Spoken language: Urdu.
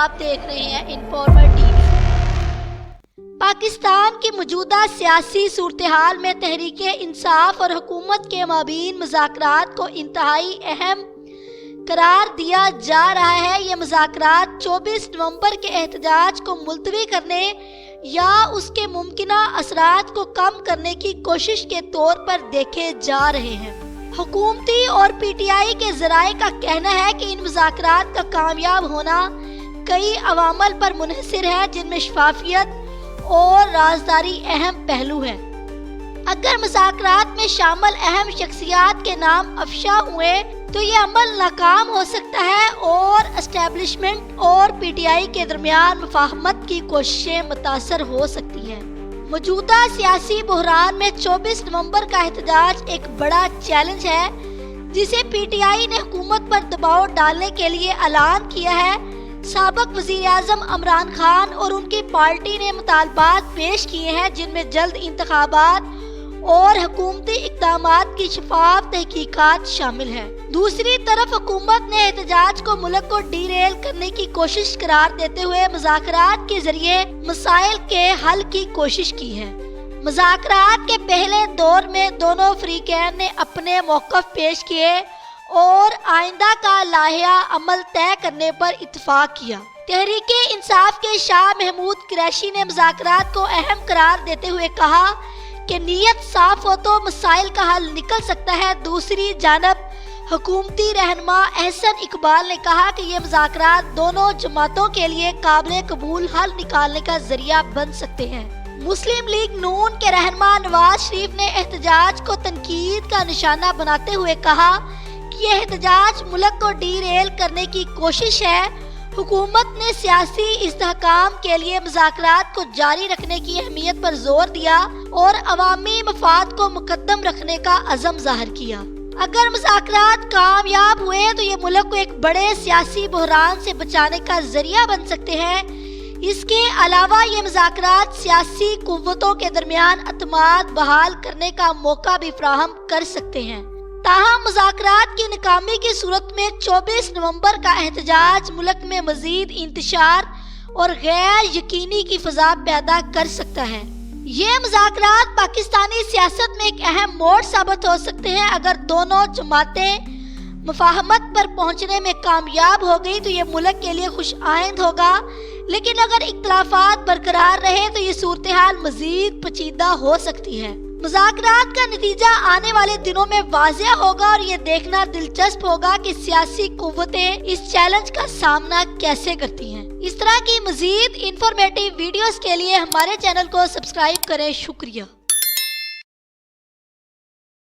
آپ دیکھ رہے ہیں انفارمر ٹی وی۔ پاکستان کی موجودہ سیاسی صورتحال میں تحریک انصاف اور حکومت کے مابین مذاکرات کو انتہائی اہم قرار دیا جا رہا ہے۔ یہ مذاکرات 24 نومبر کے احتجاج کو ملتوی کرنے یا اس کے ممکنہ اثرات کو کم کرنے کی کوشش کے طور پر دیکھے جا رہے ہیں۔ حکومتی اور پی ٹی آئی کے ذرائع کا کہنا ہے کہ ان مذاکرات کا کامیاب ہونا کئی عوامل پر منحصر ہے، جن میں شفافیت اور رازداری اہم پہلو ہے۔ اگر مذاکرات میں شامل اہم شخصیات کے نام افشا ہوئے تو یہ عمل ناکام ہو سکتا ہے اور اسٹیبلشمنٹ اور پی ٹی آئی کے درمیان مفاہمت کی کوششیں متاثر ہو سکتی ہیں۔ موجودہ سیاسی بحران میں 24 نومبر کا احتجاج ایک بڑا چیلنج ہے، جسے پی ٹی آئی نے حکومت پر دباؤ ڈالنے کے لیے اعلان کیا ہے۔ سابق وزیر اعظم عمران خان اور ان کی پارٹی نے مطالبات پیش کیے ہیں، جن میں جلد انتخابات اور حکومتی اقدامات کی شفاف تحقیقات شامل ہیں۔ دوسری طرف حکومت نے احتجاج کو ملک کو ڈی ریل کرنے کی کوشش قرار دیتے ہوئے مذاکرات کے ذریعے مسائل کے حل کی کوشش کی ہے۔ مذاکرات کے پہلے دور میں دونوں فریقین نے اپنے موقف پیش کیے اور آئندہ کا لائحہ عمل طے کرنے پر اتفاق کیا۔ تحریک انصاف کے شاہ محمود قریشی نے مذاکرات کو اہم قرار دیتے ہوئے کہا کہ نیت صاف ہو تو مسائل کا حل نکل سکتا ہے۔ دوسری جانب حکومتی رہنما احسن اقبال نے کہا کہ یہ مذاکرات دونوں جماعتوں کے لیے قابل قبول حل نکالنے کا ذریعہ بن سکتے ہیں۔ مسلم لیگ نون کے رہنما نواز شریف نے احتجاج کو تنقید کا نشانہ بناتے ہوئے کہا کہ یہ احتجاج ملک کو ڈی ریل کرنے کی کوشش ہے۔ حکومت نے سیاسی استحکام کے لیے مذاکرات کو جاری رکھنے کی اہمیت پر زور دیا اور عوامی مفاد کو مقدم رکھنے کا عزم ظاہر کیا۔ اگر مذاکرات کامیاب ہوئے تو یہ ملک کو ایک بڑے سیاسی بحران سے بچانے کا ذریعہ بن سکتے ہیں۔ اس کے علاوہ یہ مذاکرات سیاسی قوتوں کے درمیان اعتماد بحال کرنے کا موقع بھی فراہم کر سکتے ہیں۔ تاہم مذاکرات کی ناکامی کی صورت میں 24 نومبر کا احتجاج ملک میں مزید انتشار اور غیر یقینی کی فضا پیدا کر سکتا ہے۔ یہ مذاکرات پاکستانی سیاست میں ایک اہم موڑ ثابت ہو سکتے ہیں۔ اگر دونوں جماعتیں مفاہمت پر پہنچنے میں کامیاب ہو گئی تو یہ ملک کے لیے خوش آئند ہوگا، لیکن اگر اختلافات برقرار رہے تو یہ صورتحال مزید پیچیدہ ہو سکتی ہے۔ مذاکرات کا نتیجہ آنے والے دنوں میں واضح ہوگا اور یہ دیکھنا دلچسپ ہوگا کہ سیاسی قوتیں اس چیلنج کا سامنا کیسے کرتی ہیں۔ اس طرح کی مزید انفارمیٹیو ویڈیوز کے لیے ہمارے چینل کو سبسکرائب کریں۔ شکریہ۔